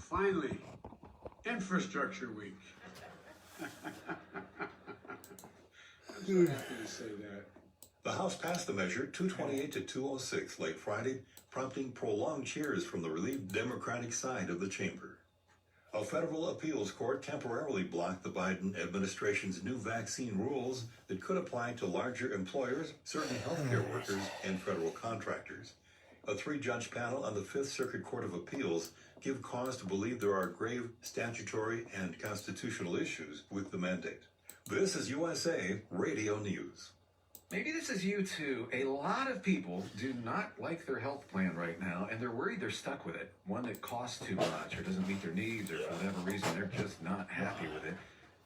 Finally, Infrastructure Week. I'm so happy to say that. The House passed the measure 228 to 206 late Friday, prompting prolonged cheers from the relieved Democratic side of the chamber. A federal appeals court temporarily blocked the Biden administration's new vaccine rules that could apply to larger employers, certain healthcare workers, and federal contractors. A three-judge panel on the Fifth Circuit Court of Appeals give cause to believe there are grave statutory and constitutional issues with the mandate. This is USA Radio News. Maybe this is you too. A lot of people do not like their health plan right now, and they're worried they're stuck with it. One that costs too much or doesn't meet their needs, or for whatever reason, they're just not happy with it.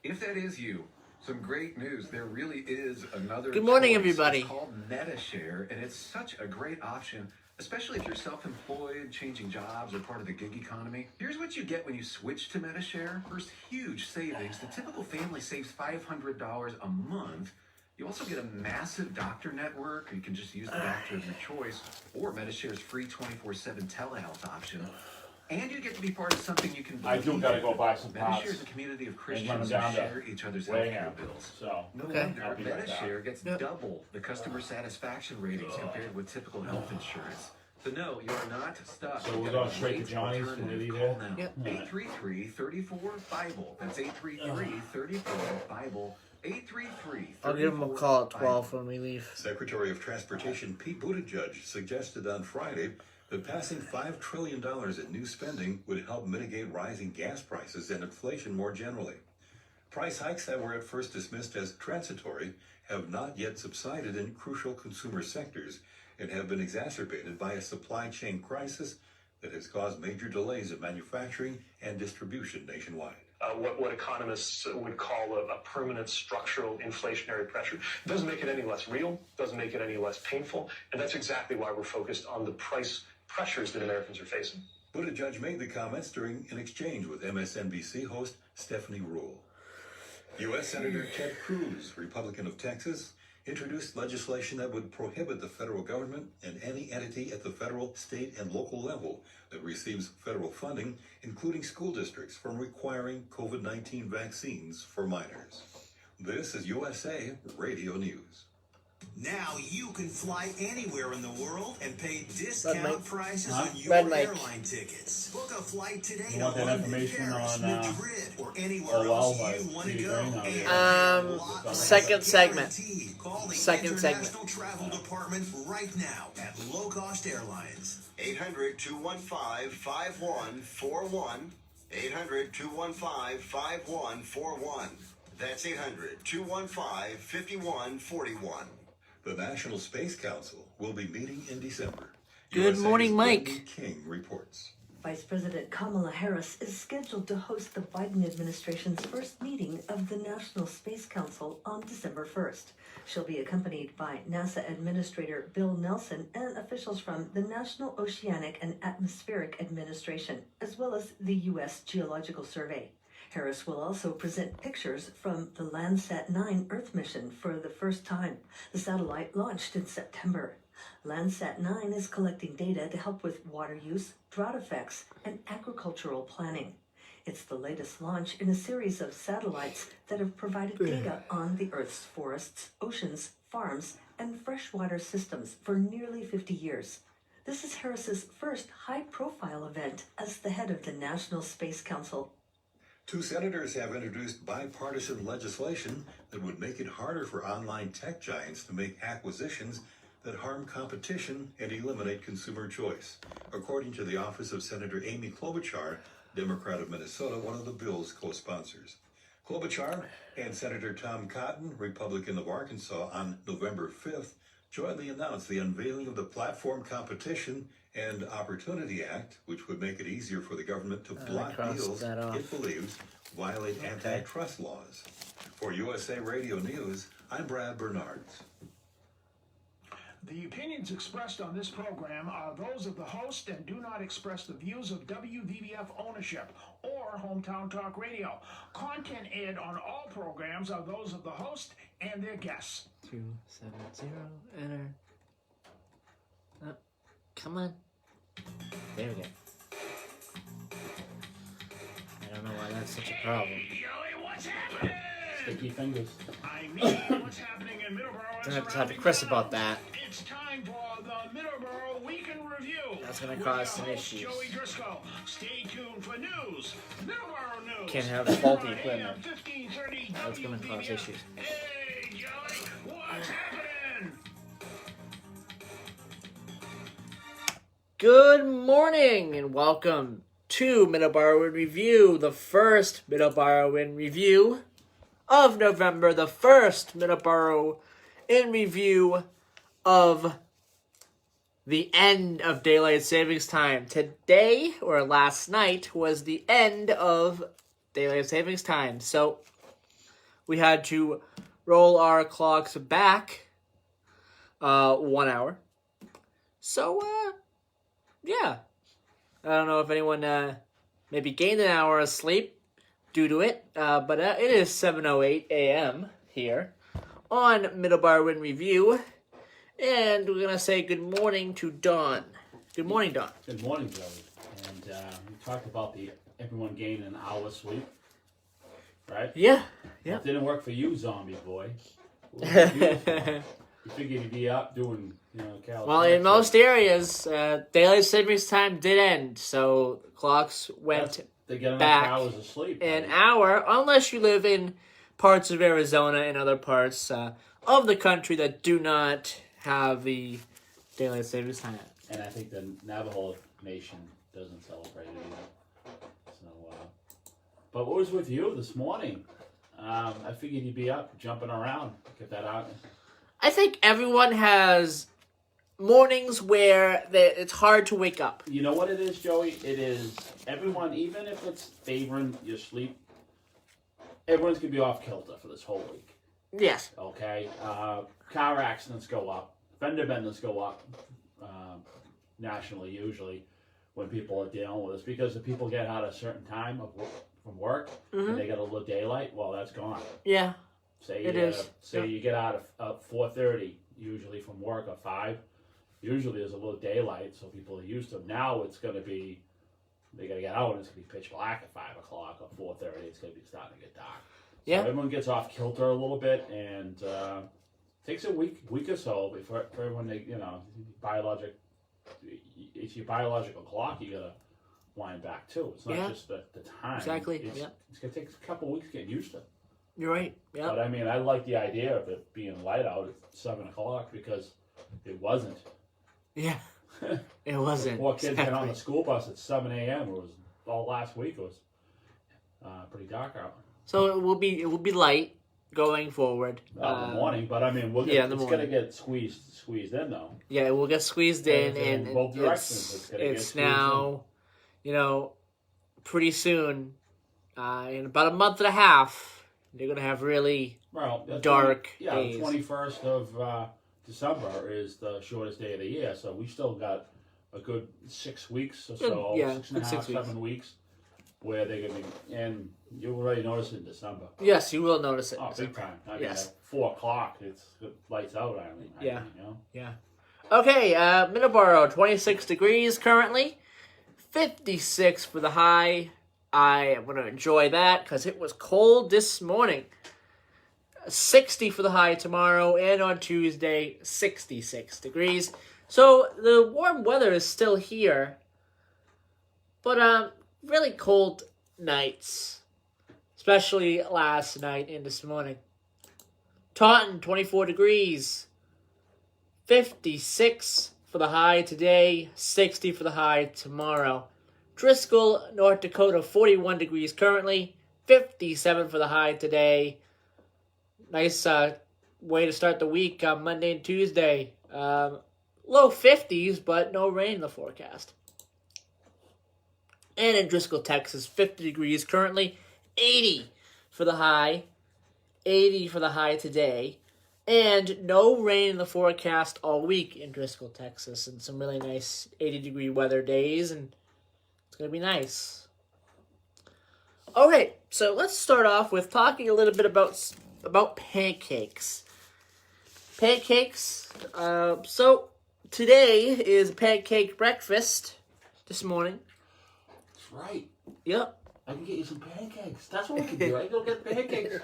If that is you, some great news. There really is another Good morning, choice. everybody. It's called MediShare, and it's such a great option, especially if you're self-employed, changing jobs, or part of the gig economy. Here's what you get when you switch to MediShare. First, huge savings. The typical family saves $500 a month. You also get a massive doctor network. You can just use the doctor of your choice, or MediShare's free 24/7 telehealth option. And you get to be part of something you can believe I do gotta go buy some MediShare pots. is a community of And Christians run who them down to share each other's healthcare Raynham. bills. So, No Okay. wonder I'll be right back. MediShare gets Yep. double the customer satisfaction ratings compared with typical health insurance. So no, you're not stuck. So You've we're got a going straight to great Johnny's, alternative. will we be Call there? now. Yep. 833-34-BIBLE. That's 833-34-BIBLE. 833-34-BIBLE. I'll give him a call at 12 when we leave. Secretary of Transportation Pete Buttigieg suggested on Friday that passing $5 trillion in new spending would help mitigate rising gas prices and inflation more generally. Price hikes that were at first dismissed as transitory have not yet subsided in crucial consumer sectors and have been exacerbated by a supply chain crisis that has caused major delays in manufacturing and distribution nationwide. What economists would call a permanent structural inflationary pressure. Doesn't make it any less real, doesn't make it any less painful, and that's exactly why we're focused on the price pressures that Americans are facing. Buttigieg made the comments during an exchange with MSNBC host Stephanie Ruhle. U.S. Senator Ted Cruz, Republican of Texas, introduced legislation that would prohibit the federal government and any entity at the federal, state, and local level that receives federal funding, including school districts, from requiring COVID-19 vaccines for minors. This is USA Radio News. Now you can fly anywhere in the world and pay discount prices on your Red mic. airline tickets. Book a flight today You to want that London, information Paris, on, Madrid, or anywhere oh, well, else like, you want to Steve go. Raynham. And lots of second segment. guaranteed. Call the Second segment. International Travel Department right now at Low Cost Airlines. 800-215-5141. 800-215-5141. That's 800-215-5141. The National Space Council will be meeting in December. Good USA's morning, Mike. Brittany King reports. Vice President Kamala Harris is scheduled to host the Biden administration's first meeting of the National Space Council on December 1st. She'll be accompanied by NASA Administrator Bill Nelson and officials from the National Oceanic and Atmospheric Administration, as well as the U.S. Geological Survey. Harris will also present pictures from the Landsat 9 Earth mission for the first time. The satellite launched in September. Landsat 9 is collecting data to help with water use, drought effects, and agricultural planning. It's the latest launch in a series of satellites that have provided data on the Earth's forests, oceans, farms, and freshwater systems for nearly 50 years. This is Harris's first high-profile event as the head of the National Space Council. Two senators have introduced bipartisan legislation that would make it harder for online tech giants to make acquisitions that harm competition and eliminate consumer choice, according to the office of Senator Amy Klobuchar, Democrat of Minnesota, one of the bill's co-sponsors. Klobuchar and Senator Tom Cotton, Republican of Arkansas, on November 5th, jointly announced the unveiling of the Platform Competition and Opportunity Act, which would make it easier for the government to block deals it believes violate antitrust laws. For USA Radio News, I'm Brad Bernards. The opinions expressed on this program are those of the host and do not express the views of WVBF ownership or Hometown Talk Radio. Content aired on all programs are those of the host and their guests. 270, enter. Oh, come on. There we go. That's such a problem. Joey, what's happening? Sticky fingers. I mean, what's happening in Middleboro? Gonna have to talk to Chris about that. It's time for the Middleboro Week in Review. That's gonna with cause your some host, issues. Joey Driscoll. Stay tuned for news. Middleboro news. Can't have faulty AM equipment. 1530 That's gonna cause WVBF. issues. Hey, Joey, what's happening? Good morning and welcome to Middleboro in Review, the first Middleboro in Review of November, the first Middleboro in Review of the end of Daylight Savings Time. Today, or last night, was the end of Daylight Savings Time, so we had to roll our clocks back 1 hour. So, yeah. I don't know if anyone maybe gained an hour of sleep due to it, but it is 7:08 a.m. here on Middleboro in Review, and we're going to say good morning to Dawn. Good morning, Dawn. Good morning, Joey. And we talked about everyone gaining an hour's sleep, right? Yeah. It didn't work for you, zombie boy. You figured you'd be up doing, calisthenics. Well, in most areas, Daylight Savings Time did end, so the clocks went They get enough back hours of sleep. an right? hour, unless you live in parts of Arizona and other parts of the country that do not have the Daylight Savings Time. And I think the Navajo Nation doesn't celebrate it either. So, but what was with you this morning? I figured you'd be up, jumping around. Get that out. I think everyone has mornings where it's hard to wake up. You know what it is, Joey? It is everyone, even if it's favoring your sleep, everyone's going to be off kilter for this whole week. Yes. Okay? Car accidents go up. Fender benders go up nationally, usually, when people are dealing with this. Because if people get out at a certain time from work and they get a little daylight, well, that's gone. Yeah. Say it is. You get out at 4:30, usually from work, or 5. Usually there's a little daylight, so people are used to it. Now it's going to be, they got to get out and it's going to be pitch black at 5 o'clock or 4:30. It's going to be starting to get dark. So everyone gets off kilter a little bit, and takes a week or so for everyone to, it's your biological clock you got to wind back to. It's not just the time. Exactly. It's going to take a couple of weeks getting used to it. You're right. Yeah. But I mean, I like the idea of it being light out at 7 o'clock because it wasn't. Yeah. It wasn't. Poor kids get on the school bus at 7 a.m. It was all last week. It was pretty dark out. So it will be light going forward. In the morning, but I mean, it's going to get squeezed in though. Yeah, it will get squeezed in, and in both directions. It's now, pretty soon, in about a month and a half. They're going to have really dark days. The 21st of December is the shortest day of the year, so we still got a good 6 weeks or so, 6.5, 7 weeks, where they're going to be, and you'll already notice it in December. Yes, you will notice it. Oh, big time. I mean, at 4 o'clock, it lights out, Yeah. Okay, Middleboro, 26 degrees currently, 56 for the high. I am going to enjoy that because it was cold this morning. 60 for the high tomorrow, and on Tuesday, 66 degrees. So the warm weather is still here, but really cold nights, especially last night and this morning. Taunton, 24 degrees, 56 for the high today, 60 for the high tomorrow. Driscoll, North Dakota, 41 degrees currently, 57 for the high today. Nice way to start the week on Monday and Tuesday. Low 50s, but no rain in the forecast. And in Driscoll, Texas, 50 degrees currently, 80 for the high, 80 for the high today. And no rain in the forecast all week in Driscoll, Texas, and some really nice 80-degree weather days, and it's going to be nice. Okay, so let's start off with talking a little bit about pancakes. Pancakes. So today is pancake breakfast this morning. That's right. Yep. I can get you some pancakes. That's what we can do. I can go get pancakes.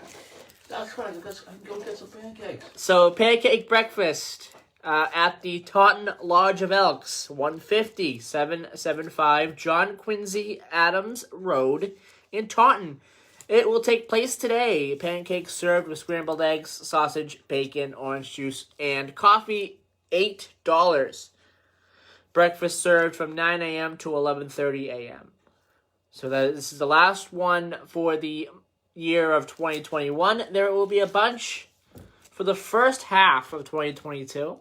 That's right. I can go get some pancakes. So, pancake breakfast at the Taunton Lodge of Elks, 150 775 John Quincy Adams Road in Taunton. It will take place today. Pancakes served with scrambled eggs, sausage, bacon, orange juice, and coffee, $8. Breakfast served from 9 a.m. to 11:30 a.m. So this is the last one for the year of 2021. There will be a bunch for the first half of 2022.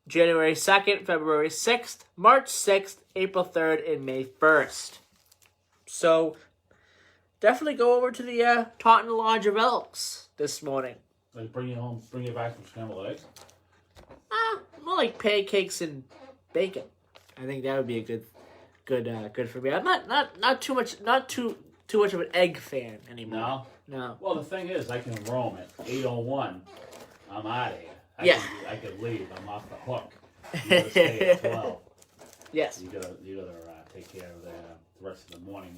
January 2nd, February 6th, March 6th, April 3rd, and May 1st. So definitely go over to the Taunton Lodge of Elks this morning. Like bring you back some scrambled eggs? More like pancakes and bacon. I think that would be a good for me. I'm not too much of an egg fan anymore. No. Well, the thing is, I can roam at 8:01. I'm out of here. I could leave. I'm off the hook. You gotta stay at 12. Yes. You gotta take care of the rest of the morning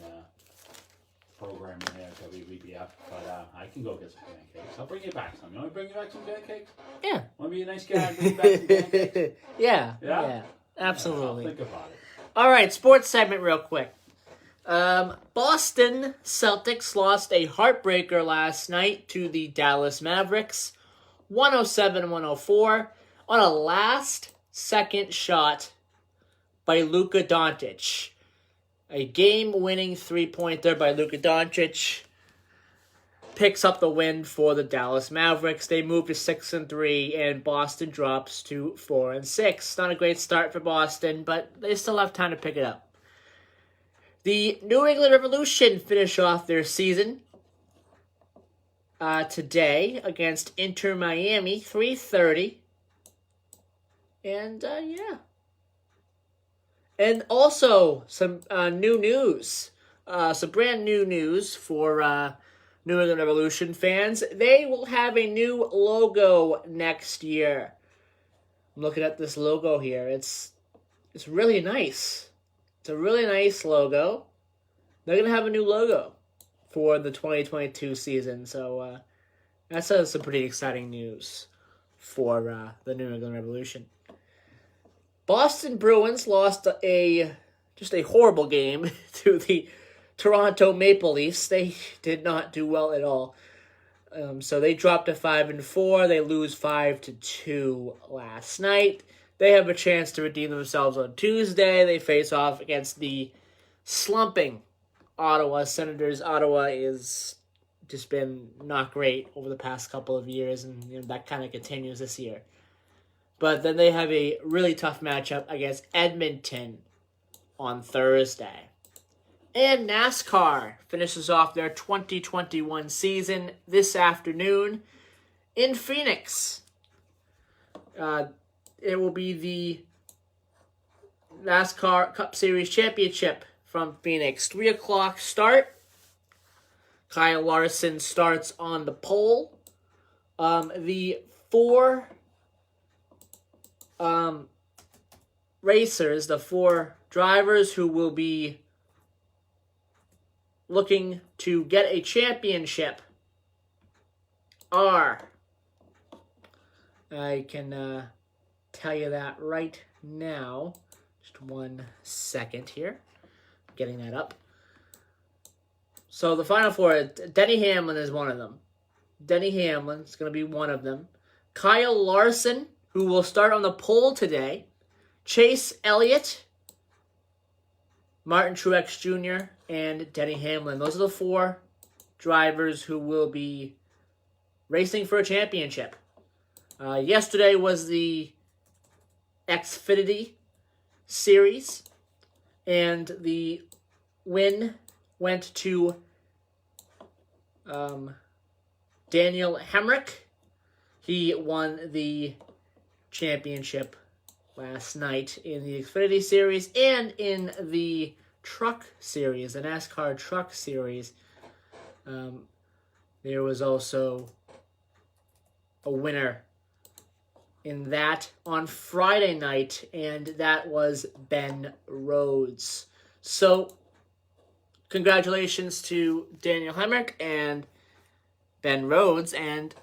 program in there until we be up. But I can go get some pancakes. I'll bring you back some. You want me to bring you back some pancakes? Yeah. Want to be a nice guy and bring you back some pancakes? Yeah. Absolutely. I'll think about it. All right, sports segment real quick. Boston Celtics lost a heartbreaker last night to the Dallas Mavericks, 107-104, on a last-second shot by Luka Doncic. A game-winning three-pointer by Luka Doncic picks up the win for the Dallas Mavericks. They move to 6-3, and Boston drops to 4-6. Not a great start for Boston, but they still have time to pick it up. The New England Revolution finish off their season today against Inter Miami, 3:30. And, And also, some new news. Some brand new news for New England Revolution fans. They will have a new logo next year. I'm looking at this logo here. It's really nice. It's a really nice logo. They're going to have a new logo for the 2022 season. So that's some pretty exciting news for the New England Revolution. Boston Bruins lost just a horrible game to the Toronto Maple Leafs. They did not do well at all. So they dropped to 5-4. They lose 5-2 last night. They have a chance to redeem themselves on Tuesday. They face off against the slumping Ottawa Senators. Ottawa is just been not great over the past couple of years, and that kind of continues this year. But then they have a really tough matchup against Edmonton on Thursday. And NASCAR finishes off their 2021 season this afternoon in Phoenix. It will be the NASCAR Cup Series Championship from Phoenix. 3 o'clock start. Kyle Larson starts on the pole. The four racers, the four drivers who will be looking to get a championship are, I can tell you that right now. Just 1 second here. Getting that up. So the final four, Denny Hamlin is one of them. Denny Hamlin is going to be one of them. Kyle Larson, who will start on the pole today. Chase Elliott, Martin Truex Jr., and Denny Hamlin. Those are the four drivers who will be racing for a championship. Yesterday was the Xfinity Series, and the win went to Daniel Hemrick. He won the championship last night in the Xfinity Series and in the Truck Series, the NASCAR Truck Series. There was also a winner in that on Friday night, and that was Ben Rhodes. So congratulations to Daniel Hemrick and Ben Rhodes, and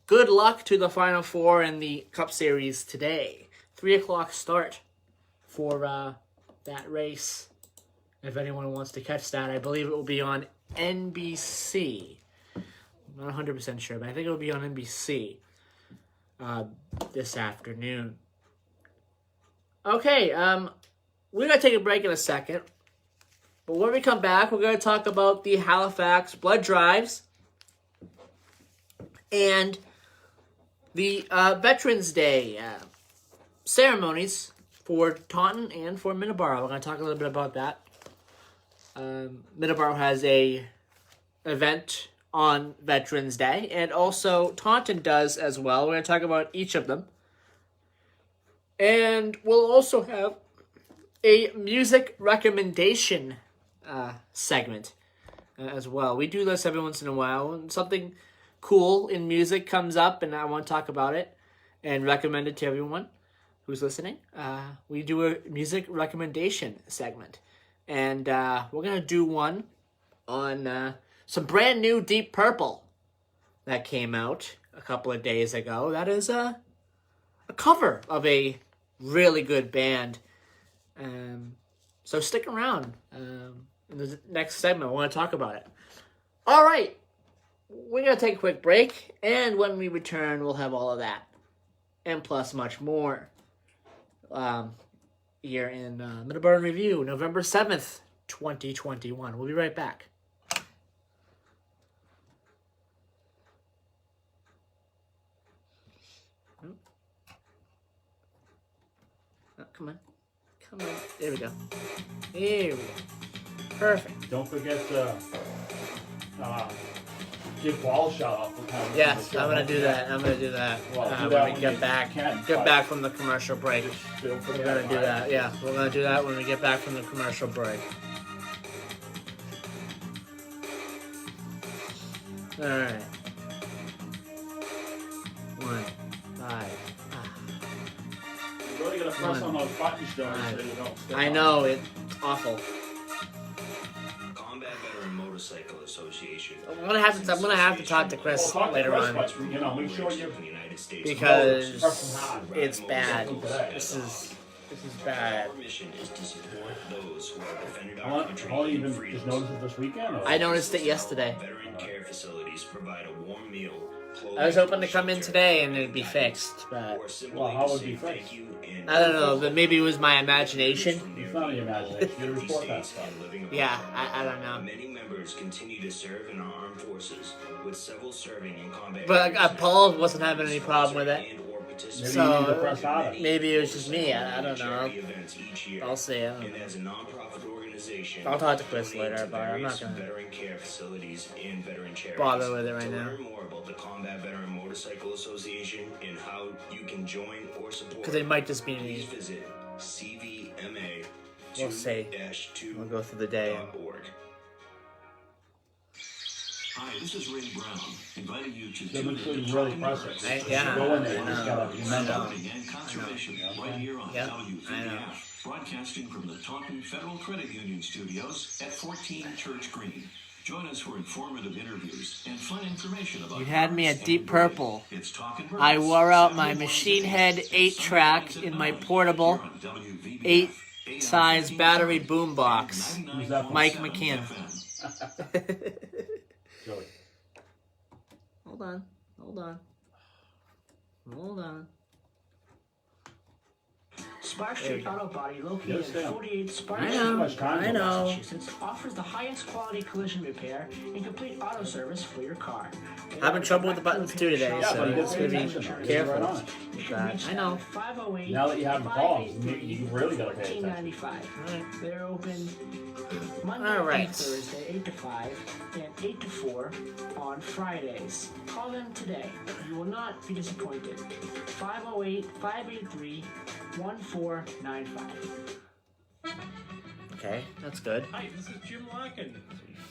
good luck to the Final Four in the Cup Series today. 3 o'clock start for that race. If anyone wants to catch that, I believe it will be on NBC. I'm not 100% sure, but I think it will be on NBC this afternoon. Okay, we're going to take a break in a second. But when we come back, we're going to talk about the Halifax blood drives and the Veterans Day ceremonies for Taunton and for Middleboro. We're going to talk a little bit about that. Middleboro has a event on Veterans Day, and also Taunton does as well. We're going to talk about each of them. And we'll also have a music recommendation segment as well. We do this every once in a while. When something cool in music comes up and I want to talk about it and recommend it to everyone who's listening, we do a music recommendation segment. And we're going to do one on some brand new Deep Purple that came out a couple of days ago. That is a cover of a really good band. So stick around. In the next segment, I want to talk about it. All right. We're going to take a quick break. And when we return, we'll have all of that. And plus much more. Here in Middleboro in Review, November 7th, 2021. We'll be right back. Oh, come on. Come on. There we go. There we go. Perfect. Don't forget to give Paul a shout out for coming. Yes, I'm gonna do that. Well, when we get back from the commercial break. We're gonna do that. Yeah, we're gonna do that when we get back from the commercial break. All right. 1, 5. You're really gonna press on those buttons, Joey, so you don't step I on know, them. it's awful. Combat Veteran Motorcycle Association. I'm gonna have to talk to Chris Well, talk to later Chris, on but, you know, make sure you because it's bad. This is bad. Our mission is to support those who have defended I our country only and even freedom. just noticed it this weekend. Or? I noticed it yesterday. Veteran care facilities provide a warm meal. I was hoping to come in today and it'd be fixed, but Well, how would it be fixed? I don't know. But maybe it was my imagination. It's not your imagination. You report that stuff. Yeah, I don't know. Many members continue to serve in our armed forces, with several serving in combat. But Paul wasn't having any problem with it. Maybe you need to So press harder. maybe it was just me. I don't know. I'll see. I don't And know. as a non-profit organization, I'll talk to Chris donate later, to but I'm not various gonna veteran care facilities and veteran charities. bother with it right to now. learn more about the Combat Veteran Motorcycle Association and how you can join or support, Because it might just be please me. visit CVMA. We'll see. We'll go through the day. Hi, this is Ray Brown, inviting you to They've tune been in doing to really Talking impressive. Birds. Yeah, Go in there. I You just know. gotta remember. Farming and conservation right here on Yep, I know. WVBF, broadcasting from the Taunton Federal Credit Union studios at 14 Church Green. Join us for informative interviews and fun information about You had me birds at Deep and Purple. birds. It's Talking Birds. I wore out my Saturday Machine mornings Head at 6, 8-track Sundays at in my 9, portable here on WVBF, 8-size AM battery 1500 boombox. and Who's that? 99.7 Mike McKeon. FM. Joey. Hold on. Spark There we Street go. Auto Body, located Yes, at ma'am. 48 Spark I Street, know. I know. Massachusetts, offers the highest quality collision repair and complete auto service for your car. Having trouble with the buttons too today, Yeah, so but he it's gets gonna the attention, though. be He's right careful on it. with that. I know. 508 Now that you have the problems, you really gotta pay attention. 1895. Alright. They're open Monday Alright. and Thursday, 8 to 5, and 8 to 4 on Fridays. Call them today. You will not be disappointed. 508-583-1495. Okay, that's good. Hi, this is Jim Larkin.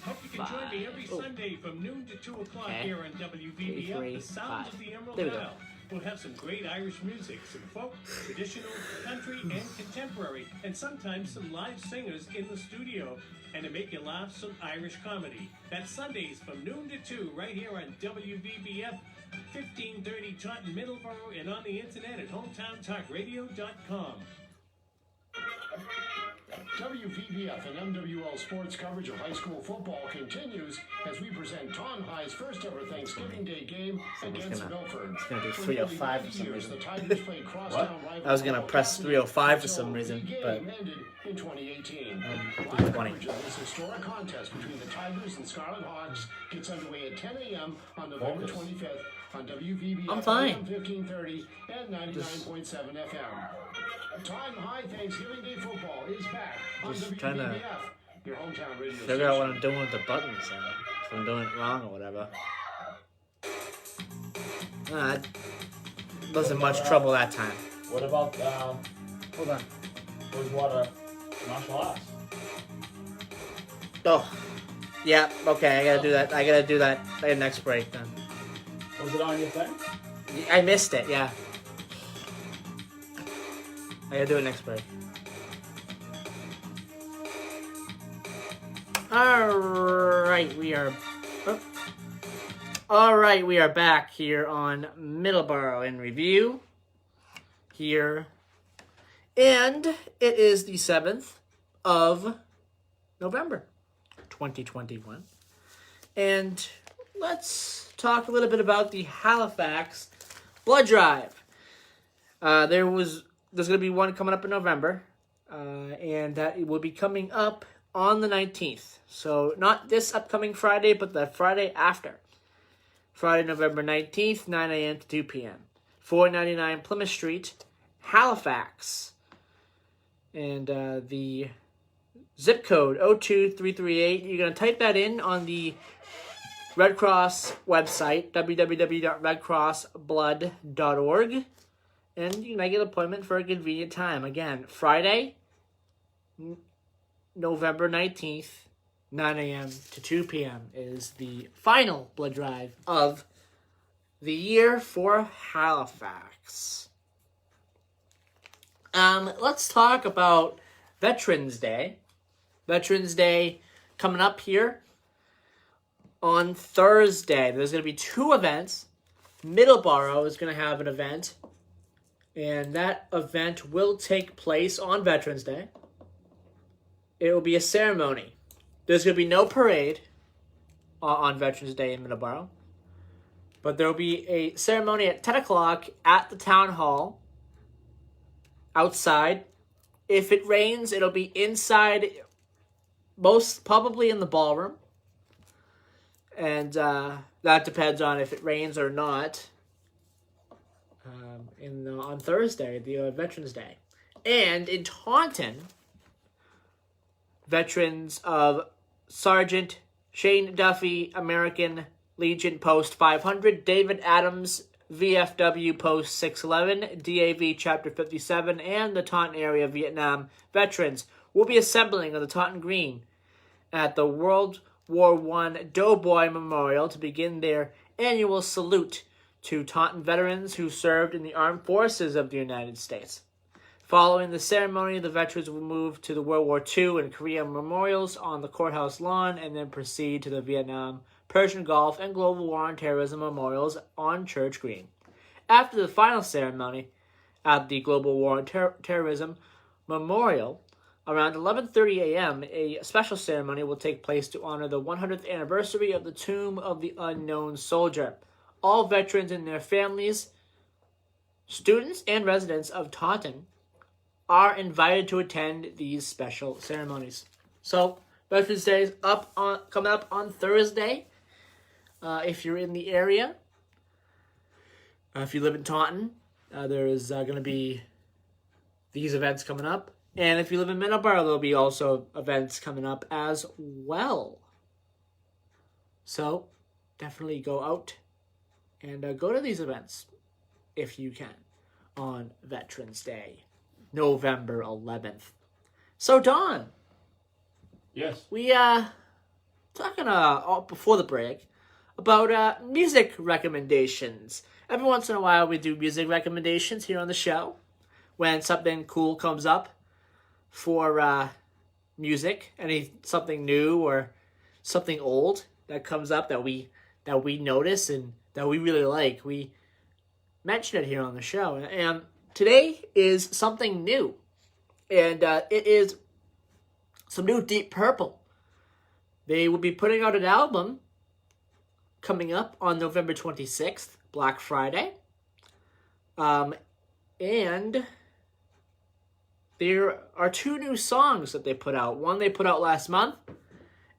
Hope you can join me every Sunday from noon to 2 o'clock Okay. here on WVBF, the Sounds of the Emerald There we go. Isle. We'll have some great Irish music, some folk, traditional, country, and contemporary, and sometimes some live singers in the studio. and to make you laugh, some Irish comedy. That's Sundays from noon to 2 right here on WVBF 1530 Taunton, Middleboro, and on the internet at hometowntalkradio.com. WVBF and MWL sports coverage of high school football continues as we present Taunton High's first ever Thanksgiving Day game against Milford. It's gonna do 305 for some reason. The Tigers played crosstown rival I was gonna press 305 for some reason, but ended in 2018. 20. This historic contest between the Tigers and Scarlet Hawks gets underway at 10 a.m. on November 25th on WVBF. I'm fine. 1530 and 99.7 FM. Taunton High Thanksgiving Day football is back on Just WVBF, trying to your hometown radio figure out what station. I'm doing with the buttons, and if I'm doing it wrong or whatever. Wasn't much trouble that time. What about, Hold on. Bridgewater martial arts? Oh, yeah. Okay, I gotta do that. I gotta do that at the next break then. Was it on your thing? I missed it. Yeah. I gotta do it next break. Alright, we are... Oh. Alright, we are back here on Middleboro in Review. Here. And it is the 7th of November, 2021. And let's talk a little bit about the Halifax blood drive. There's going to be one coming up in November, and that will be coming up on the 19th. So not this upcoming Friday, but the Friday after. Friday, November 19th, 9 a.m. to 2 p.m. 499 Plymouth Street, Halifax. And the zip code 02338. You're going to type that in on the Red Cross website, www.redcrossblood.org. And you can make an appointment for a convenient time. Again, Friday, November 19th, 9 a.m. to 2 p.m. is the final blood drive of the year for Halifax. Let's talk about Veterans Day. Veterans Day coming up here on Thursday. There's going to be two events. Middleboro is going to have an event. And that event will take place on Veterans Day. It will be a ceremony. There's going to be no parade on Veterans Day in Middleboro. But there will be a ceremony at 10 o'clock at the town hall. Outside. If it rains, it'll be inside. Most probably in the ballroom. And that depends on if it rains or not. On Thursday, the Veterans Day. And in Taunton, veterans of Sergeant Shane Duffy, American Legion Post 500, David Adams, VFW Post 611, DAV Chapter 57, and the Taunton area Vietnam veterans will be assembling on the Taunton Green at the World War I Doughboy Memorial to begin their annual salute to Taunton veterans who served in the armed forces of the United States. Following the ceremony, the veterans will move to the World War II and Korea memorials on the courthouse lawn and then proceed to the Vietnam, Persian Gulf, and Global War on Terrorism memorials on Church Green. After the final ceremony at the Global War on Terrorism Memorial, around 11:30 a.m., a special ceremony will take place to honor the 100th anniversary of the Tomb of the Unknown Soldier. All veterans and their families, students, and residents of Taunton are invited to attend these special ceremonies. So, Veterans Day is coming up on Thursday. If you're in the area, if you live in Taunton, there is going to be these events coming up. And if you live in Middleboro, there'll be also events coming up as well. So, definitely go out and go to these events if you can on Veterans Day, November 11th. So, Don. Yes. We talking before the break about music recommendations. Every once in a while we do music recommendations here on the show when something cool comes up for music, something new or something old that comes up that we notice and that we really like, we mention it here on the show. And today is something new, and it is some new Deep Purple. They will be putting out an album coming up on November 26th, Black Friday. And there are 2 new songs that they put out. One they put out last month,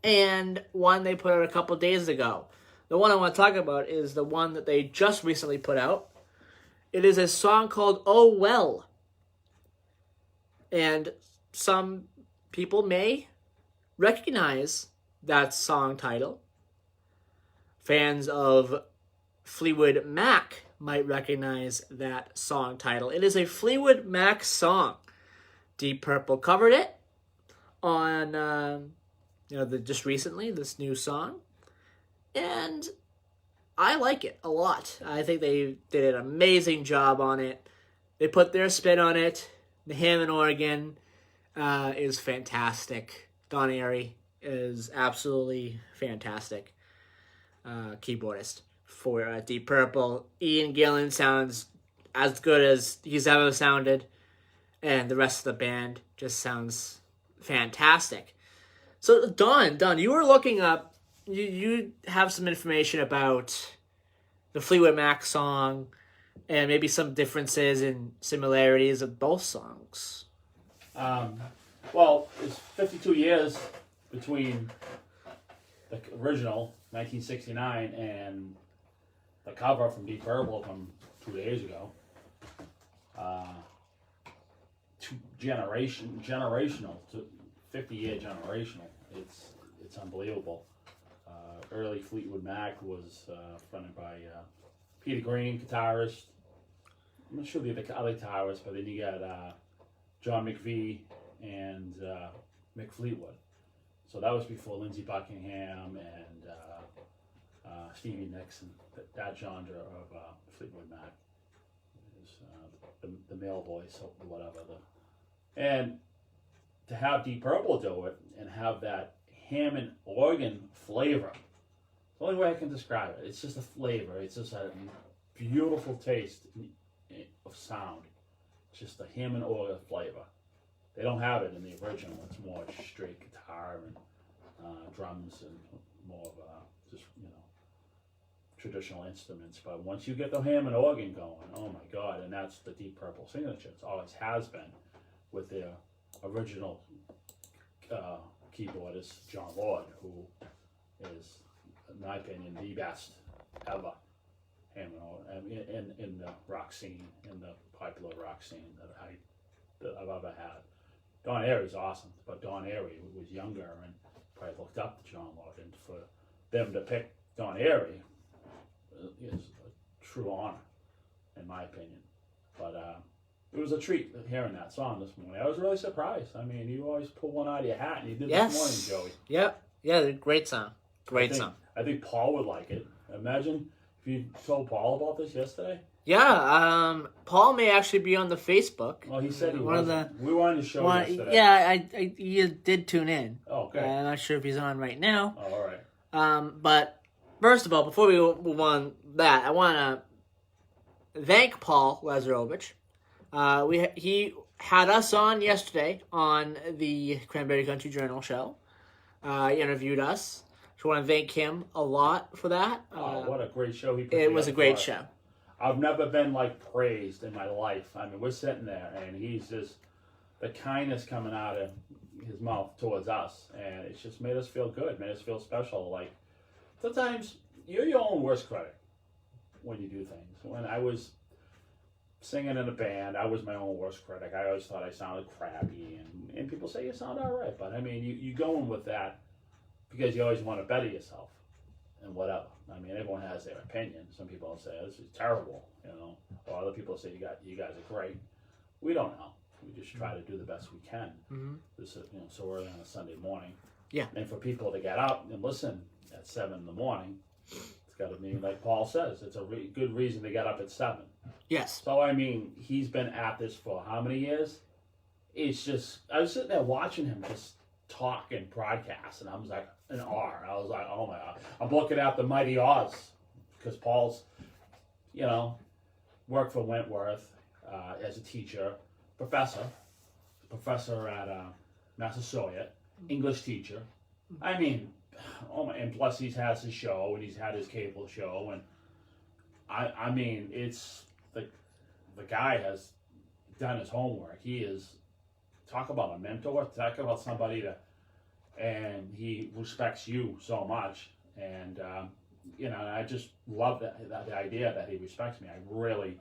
and one they put out a couple days ago. The one I want to talk about is the one that they just recently put out. It is a song called Oh Well. And some people may recognize that song title. Fans of Fleetwood Mac might recognize that song title. It is a Fleetwood Mac song. Deep Purple covered it on, just recently, this new song. And I like it a lot. I think they did an amazing job on it. They put their spin on it. The Hammond organ is fantastic. Don Airey is absolutely fantastic keyboardist for Deep Purple. Ian Gillan sounds as good as he's ever sounded, and the rest of the band just sounds fantastic. So Don, you were looking up, you have some information about the Fleetwood Mac song and maybe some differences and similarities of both songs. Well, it's 52 years between the original, 1969, and the cover from Deep Purple from 2 days ago. Generational, 50-year generational. It's unbelievable. Early Fleetwood Mac was fronted by Peter Green, guitarist. I'm not sure the other guitarists, but then you got John McVie and Mick Fleetwood. So that was before Lindsey Buckingham and Stevie Nicks and that genre of Fleetwood Mac. The male voice or whatever. And to have Deep Purple do it and have that Hammond organ flavor, the only way I can describe it, it's just a flavor. It's just a beautiful taste of sound. It's just a Hammond organ flavor. They don't have it in the original. It's more straight guitar and drums and more of just traditional instruments. But once you get the Hammond organ going, oh my God! And that's the Deep Purple signature. It always has been with their original keyboardist John Lord, who is, in my opinion, the best ever Hammond organ in the rock scene, in the popular rock scene that I've ever had. Don Airey's awesome, but Don Airey was younger and probably looked up to John Lord, and for them to pick Don Airey is a true honor, in my opinion. But it was a treat hearing that song this morning. I was really surprised. I mean, you always pull one out of your hat, and you did this morning, Joey. Yep. Yeah, great song. Great song. I think Paul would like it. Imagine if you told Paul about this yesterday. Yeah, Paul may actually be on the Facebook. Well, he said he was. We were on the show yesterday. Yeah, he did tune in. Oh, okay. I'm not sure if he's on right now. Oh, all right. But first of all, before we move on that, I want to thank Paul Lazarovich. He had us on yesterday on the Cranberry Country Journal show. He interviewed us. So I want to thank him a lot for that. What a great show he put It was a great show. I've never been praised in my life. I mean, we're sitting there and he's just, the kindness coming out of his mouth towards us, and it's just made us feel good, made us feel special. Like, sometimes you're your own worst critic when you do things. When I was singing in a band, I was my own worst critic. I always thought I sounded crappy, and people say you sound all right, but I mean, you go in with that because you always want to better yourself and whatever. I mean, everyone has their opinion. Some people say this is terrible, or other people say you guys are great. We don't know. We just try to do the best we can. Mm-hmm. This is, so early on a Sunday morning. Yeah. And for people to get up and listen at 7 in the morning, it's got to be, like Paul says, it's a good reason to get up at 7. Yes. So, I mean, he's been at this for how many years? It's just, I was sitting there watching him just talk and broadcast, and I was like in awe. I was like, oh my God. I'm looking at the Mighty Oz, because Paul's, worked for Wentworth as a teacher, professor at Massasoit, English teacher. I mean, and plus he has his show, and he's had his cable show, and I mean, it's the guy has done his homework. He is, talk about a mentor, talk about somebody and he respects you so much, and I just love the idea that he respects me. I really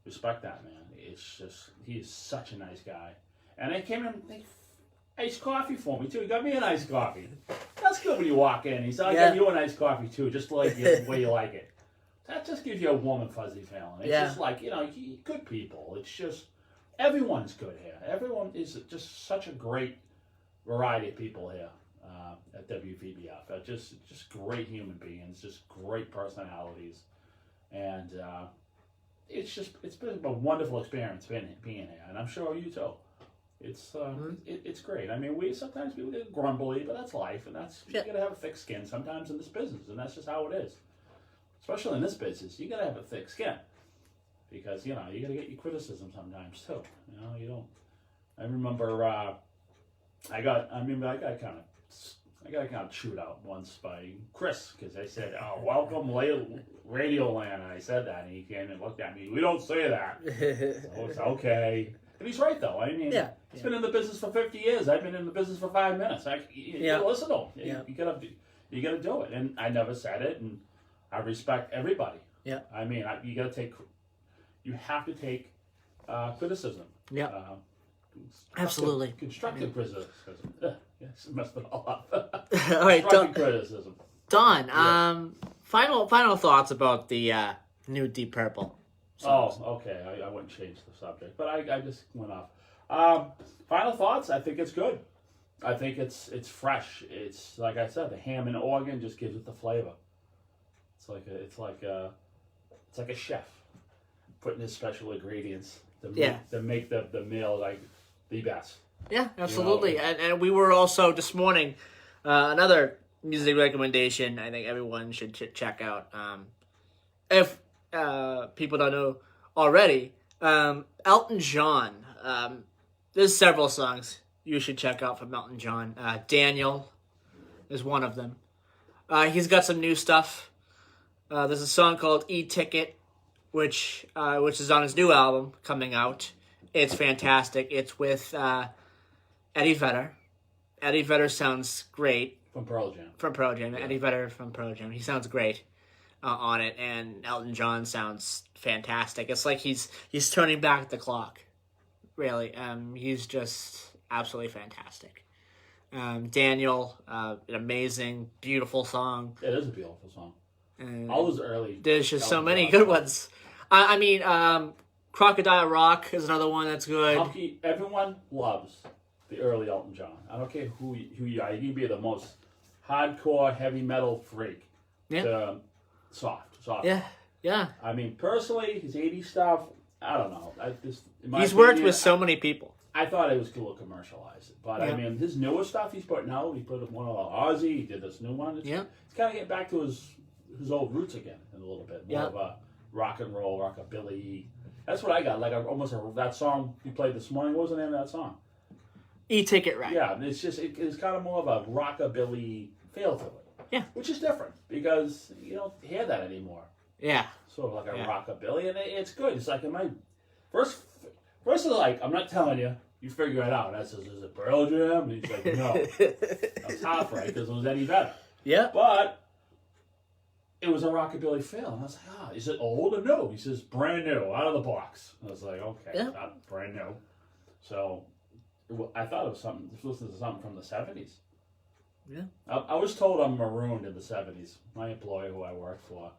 respect that man. It's just, he's such a nice guy. And they came in, they iced coffee for me too. He got me an iced coffee. That's good when you walk in. He said, I'll give you an iced coffee too, just like the way you like it. That just gives you a warm and fuzzy feeling. It's just like, good people. It's just, everyone's good here. Everyone is just such a great variety of people here at WVBF. Just great human beings, just great personalities. And it's been a wonderful experience being here, and I'm sure you too. It's great. I mean, sometimes people get grumbly, but that's life, and you gotta have a thick skin sometimes in this business, and that's just how it is. Especially in this business, you gotta have a thick skin, because you gotta get your criticism sometimes too. You don't. I remember I got kind of chewed out once by Chris, because I said, "Oh, welcome, Radio Land," and I said that, and he came and looked at me. We don't say that. So it's okay. And he's right, though. I mean, he's been in the business for 50 years. I've been in the business for 5 minutes. You gotta listen to him. You gotta do it. And I never said it, and I respect everybody. Yeah. I mean, you have to take criticism. Yeah. Absolutely. Constructive criticism. Yes, messed it all up. All right, criticism. Don, final thoughts about the new Deep Purple songs. Oh, okay. I wouldn't change the subject, but I just went off. Final thoughts. I think it's good. I think it's fresh. It's like I said, the Hammond organ just gives it the flavor. It's like a chef putting his special ingredients to make the meal like the best. Yeah, absolutely. And we were also this morning another music recommendation I think everyone should check out. If people don't know already, Elton John. There's several songs you should check out from Elton John. Daniel is one of them. He's got some new stuff. There's a song called E-Ticket, which is on his new album coming out. It's fantastic. It's with Eddie Vedder. Eddie Vedder sounds great. From Pearl Jam. Yeah. Eddie Vedder from Pearl Jam. He sounds great on it, and Elton John sounds fantastic. It's like he's turning back the clock, really. He's just absolutely fantastic. Daniel, an amazing, beautiful song. It is a beautiful song. All those early. There's just so many good ones. I mean, Crocodile Rock is another one that's good. Everyone loves the early Elton John. I don't care who you are. You can be the most hardcore heavy metal freak. Yeah. Soft. Yeah. I mean, personally, his 80s stuff, I don't know. He's worked with so many people. I thought it was cool to commercialize it. But, I mean, his newer stuff he's putting out, he put one of Ozzy, he did this new one. It's kind of getting back to his old roots again in a little bit. More of a rock and roll, rockabilly. That's what I got. Like that song you played this morning. What was the name of that song? E-Ticket, right? Yeah, it's just it's kind of more of a rockabilly feel to it. Yeah, which is different because you don't hear that anymore. Yeah, sort of like a rockabilly, and it's good. It's like in my first is like I'm not telling you. You figure it out. And I says, "Is it Pearl Jam?" And he's like, "No." That's half right because it was Eddie Vedder. Yeah, but it was a rockabilly feel, and I was like, is it old or no? He says, brand new, out of the box. I was like, okay, not brand new. So I thought it was something, listening to something from the 70s. Yeah. I was told I'm marooned in the 70s. My employer who I work for,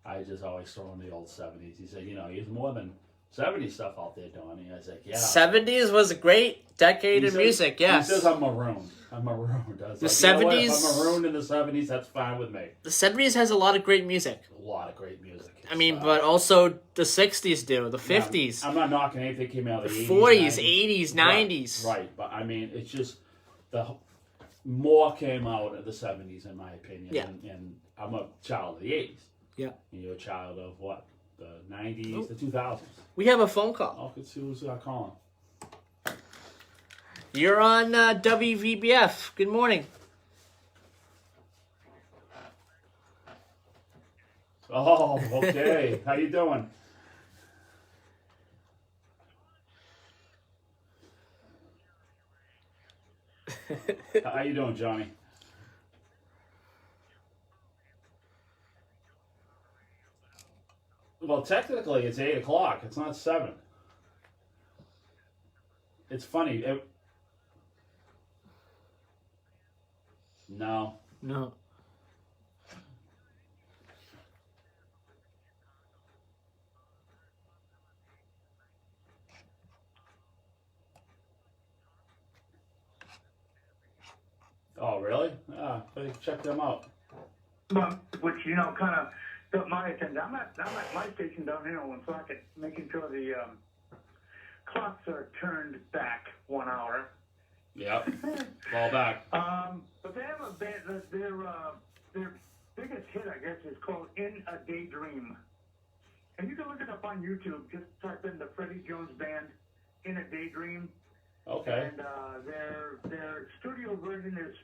I just always throw in the old 70s. He said, there's more than 70s stuff out there, Donnie. I was like, yeah. 70s was a great decade of music, yes. He says I'm marooned. I was the like, 70s. If I'm marooned in the 70s, that's fine with me. The 70s has a lot of great music. A lot of great music. I mean, but also the 60s do, the 50s. I'm not knocking anything that came out of the 80s. 40s, 80s, 90s. Right, but I mean, it's just more came out in the 70s, in my opinion. Yeah. And I'm a child of the 80s. Yeah. And you're a child of what? The 90s, the 2000s. We have a phone call. Oh, let's see who's calling. You're on WVBF. Good morning. Oh, okay. How you doing? How you doing, Johnny? Well, technically, it's 8 o'clock. It's not 7. It's funny. No. No. Oh, really? Check them out. Which, you know, kind of got my attention. I'm at my station down here in Woonsocket, making sure the clocks are turned back 1 hour. Yep. Fall back. But they have a band, their biggest hit, I guess, is called In a Daydream. And you can look it up on YouTube. Just type in the Freddie Jones Band, In a Daydream. Okay. And their studio version is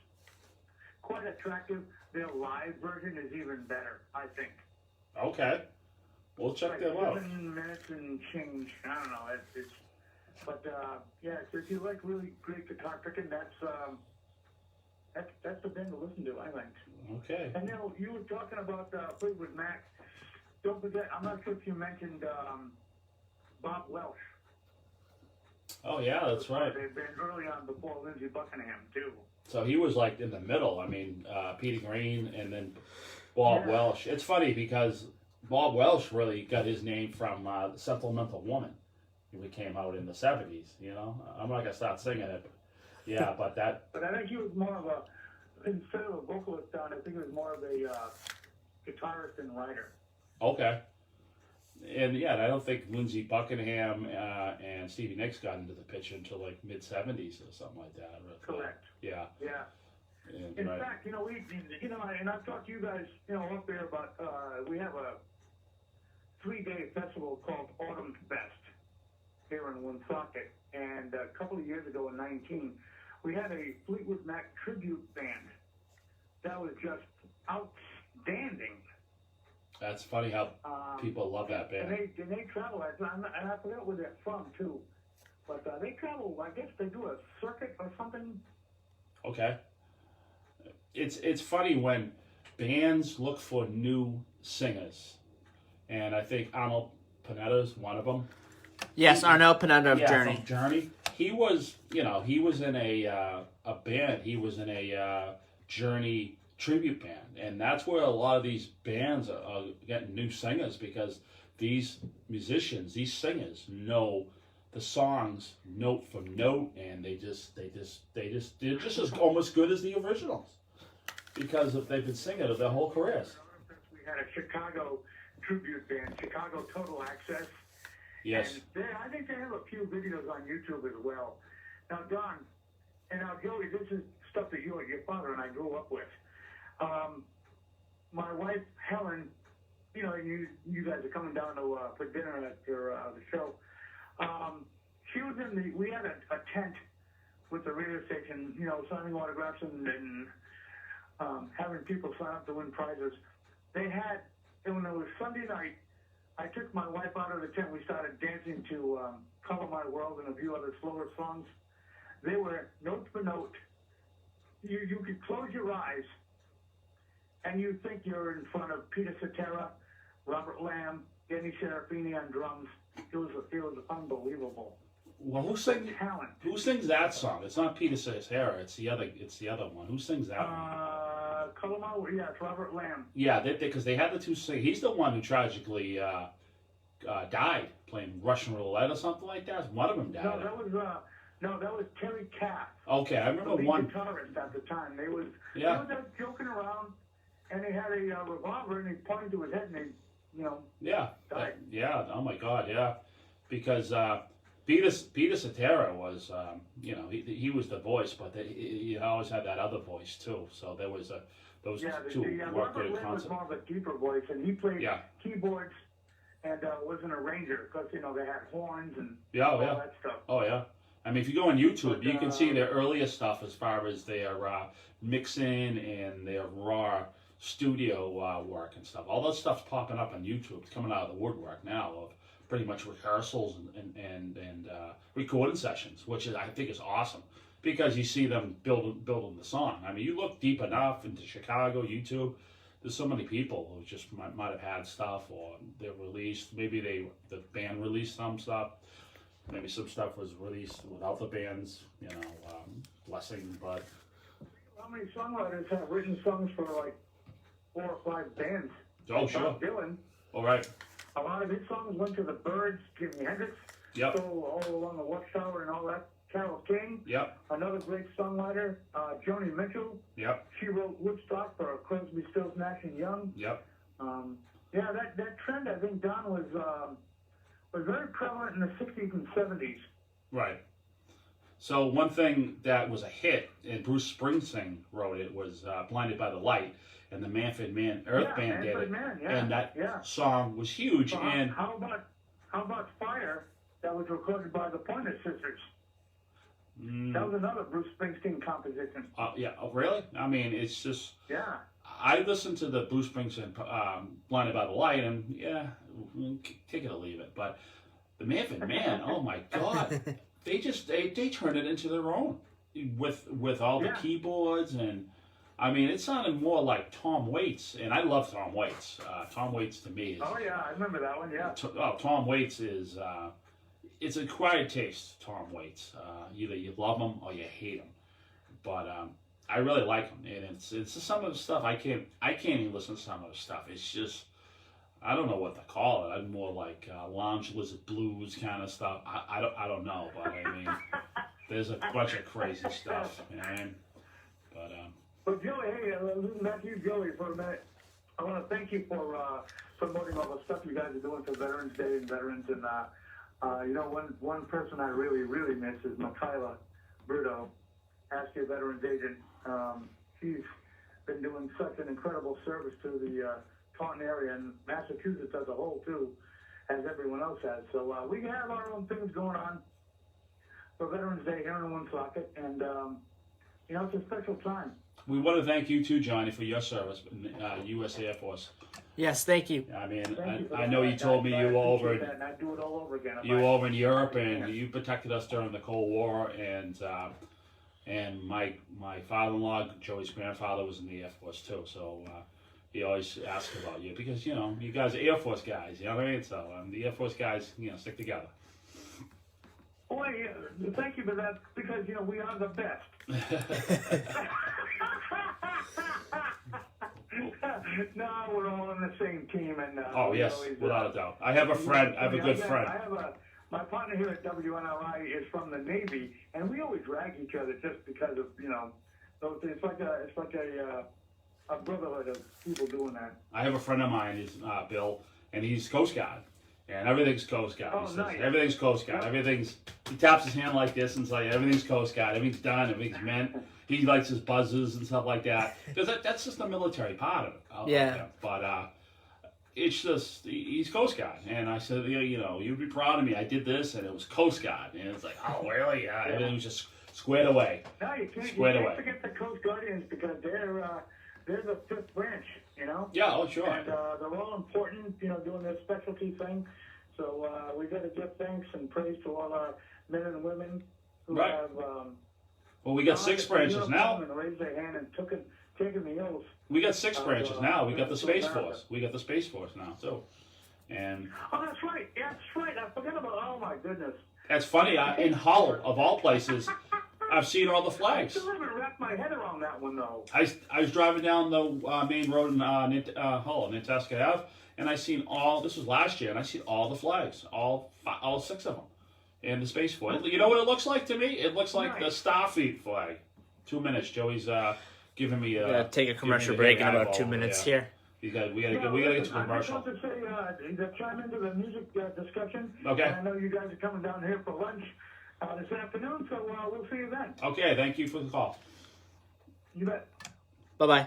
quite attractive. Their live version is even better, I think. Okay. We'll check them out. 7 minutes and change. I don't know. But yeah, so if you like really great guitar picking, that's the band to listen to, I think. Okay. And you know, you were talking about Fleetwood Mac. Don't forget, I'm not sure if you mentioned Bob Welsh. Oh, yeah, that's right. They've been early on before Lindsey Buckingham, too. So he was like in the middle. I mean, Peter Green and then Bob Welsh. It's funny because Bob Welsh really got his name from The Sentimental Woman. He came out in the 70s, you know. I'm not going to start singing it. But yeah, but that... But I think he was more of a, instead of a vocalist, I think he was more of a guitarist and writer. Okay. And yeah, I don't think Lindsey Buckingham and Stevie Nicks got into the picture until like mid-70s or something like that. Correct. Yeah. Yeah. And, In right. fact, you know, and I've talked to you guys, you know, up there about, we have a 3-day festival called Autumn's Best here in Woonsocket. And a couple of years ago in 19, we had a Fleetwood Mac tribute band that was just outstanding. That's funny how people love that band. And they travel, and I forgot where they're from, too. But they travel, I guess they do a circuit or something. Okay. It's funny when bands look for new singers. And I think Arnold Panetta's one of them. Yes, Arno Pineda of Journey. From Journey. He was in a band. He was in a Journey tribute band, and that's where a lot of these bands are getting new singers because these musicians, these singers, know the songs note for note, and they're just as almost good as the originals because if they've been singing it their whole careers. We had a Chicago tribute band, Chicago Total Access. Yes. And I think they have a few videos on YouTube as well. Now, Don, and now, Joey, this is stuff that your father and I grew up with. My wife, Helen, you know, you guys are coming down to for dinner after the show. She was we had a tent with the radio station, you know, signing autographs and having people sign up to win prizes. And when it was Sunday night, I took my wife out of the tent. We started dancing to Color My World and a few other slower songs. They were note for note. You could close your eyes and you think you're in front of Peter Cetera, Robert Lamb, Denny Serafini on drums. It was unbelievable. Well, who sings that song? It's not Peter Cetera. It's the other one. Who sings that one? Color My World. Yeah, it's Robert Lamb. Yeah, because they had the two sing. He's the one who tragically died playing Russian roulette or something like that. One of them died. No, that was Terry Cass. Okay, I remember the lead one guitarist at the time. They was out joking around, and they had a revolver, and he pointed to his head, and they, you know, died. Yeah. Oh my God, yeah, because Peter Cetera was, he was the voice, but he always had that other voice too. So there was those two worked good in Robert Lynn was concert. more of a deeper voice, and he played keyboards and was an arranger because they had horns and all that stuff. Oh yeah. I mean, if you go on YouTube, you can see their earlier stuff as far as their mixing and their raw studio work and stuff. All that stuff's popping up on YouTube. It's coming out of the woodwork now of pretty much rehearsals and recording sessions, which I think is awesome because you see them building the song. I mean, you look deep enough into Chicago YouTube. There's so many people who just might have had stuff, or they're released. Maybe the band released some stuff. Maybe some stuff was released without the band's, blessing. But how many songwriters have written songs for like 4 or 5 bands? Oh, sure. Bob Dylan. All right. A lot of his songs went to the Byrds, Jimi Hendrix, Yep. all along the Watchtower and all that. Carole King. Yep. Another great songwriter, Joanie Mitchell. Yep. She wrote Woodstock for Crosby, Stills, Nash and Young. Yep. That trend, I think, Don, was very prevalent in the 60s and 70s. Right. So one thing that was a hit, and Bruce Springsteen wrote it, was "Blinded by the Light," and the Manfred Mann Earth Band did it, and that song was huge. So and how about Fire? That was recorded by the Pointer Sisters. That was another Bruce Springsteen composition. Yeah, oh, really? I mean, it's just. Yeah. I listened to the Bruce Springsteen "Blinded by the Light," and take it or leave it. But the Manfred Mann, oh my God, they turned it into their own with all the keyboards, and I mean, it sounded more like Tom Waits, and I love Tom Waits. Tom Waits to me is. Oh yeah, I remember that one. Yeah. Tom Waits is. It's an acquired taste, Tom Waits. Either you love him or you hate him, but I really like him, and it's just some of the stuff I can't even listen to some of the stuff. It's just I don't know what to call it. I'm more like lounge lizard blues kind of stuff. I don't know, but I mean, there's a bunch of crazy stuff, man. But Joey, hey, Matthew, Joey, for a minute, I want to thank you for promoting all the stuff you guys are doing for Veterans Day and veterans, and one person I really, really miss is Michaela Bruto, Ask Your Veterans Agent. She's been doing such an incredible service to the Taunton area and Massachusetts as a whole, too, as everyone else has. So we have our own things going on for Veterans Day here in Woonsocket, and, it's a special time. We want to thank you, too, Johnny, for your service in the U.S. Air Force. Yes, thank you. I mean, I know you told me you were over. And I'd do it all over again. You were over in Europe, and you protected us during the Cold War, and my father-in-law, Joey's grandfather, was in the Air Force too. So he always asked about you because you guys are Air Force guys. You know what I mean? So the Air Force guys, stick together. Well, thank you for that because we are the best. No, we're all on the same team, and oh yes, without a doubt. I have a friend. I have a good friend. My partner here at WNLI is from the Navy, and we always drag each other just because of it's like a brotherhood of people doing that. I have a friend of mine, is Bill, and he's Coast Guard, and everything's Coast Guard. Oh, he says, nice. Everything's Coast Guard. He taps his hand like this and it's like everything's Coast Guard. Everything's done. Everything's meant. He likes his buzzers and stuff like that because that's just the military part of it. Yeah. But it's just he's Coast Guard, and I said, you'd be proud of me. I did this, and it was Coast Guard, and it's like, oh really? Yeah. Everything was just squared away. No, you can't forget the Coast Guardians because they're the 5th branch, Yeah, oh sure. And they're all important, doing their specialty thing. So we got to give thanks and praise to all our men and women who have. Well, we got 6 branches now. And raised their hand and taken the oath. We got 6 branches now. We got the Space Force. We got the Space Force now too. And oh, that's right. Yeah, that's right. I forgot about. Oh my goodness. That's funny. In Hull, of all places, I've seen all the flags. I still haven't wrapped my head around that one though. I was driving down the main road in Hull, Nantasket Ave, and I seen all. This was last year, and I seen all the flags, all 6 of them, and the Space Force. You know what it looks like to me? It looks like the Starfleet flag. 2 minutes. Joey's giving me. Take a commercial break in about 2 minutes here. We gotta get to commercial. I just want to say, to chime into the music discussion. Okay. I know you guys are coming down here for lunch this afternoon, so we'll see you then. Okay, thank you for the call. You bet. Bye-bye.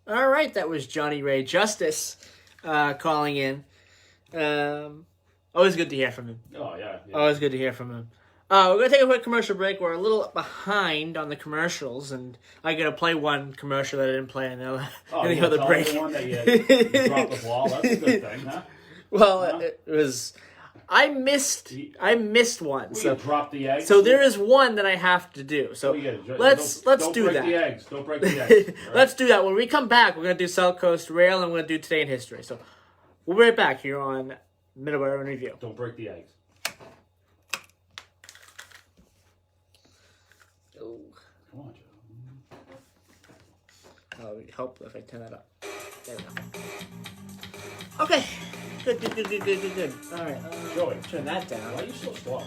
All right, that was Johnny Ray Justice calling in. Always good to hear from him. Oh, yeah. Always good to hear from him. We're going to take a quick commercial break. We're a little behind on the commercials, and I got to play one commercial that I didn't play in the other break. One that you dropped the ball. That's a good thing, huh? Well, it was... I missed one. So drop the eggs. So there is one that I have to do. So let's do that. Don't break the eggs. Right? Let's do that. When we come back, we're gonna do South Coast Rail and we're gonna do Today in History. So we'll be right back here on Middleboro in Review. Don't break the eggs. Oh. Come on, Joe. Oh, it would help if I turn that up. There we go. Okay. Good. All right. Joey, turn that down. Why are you so slow?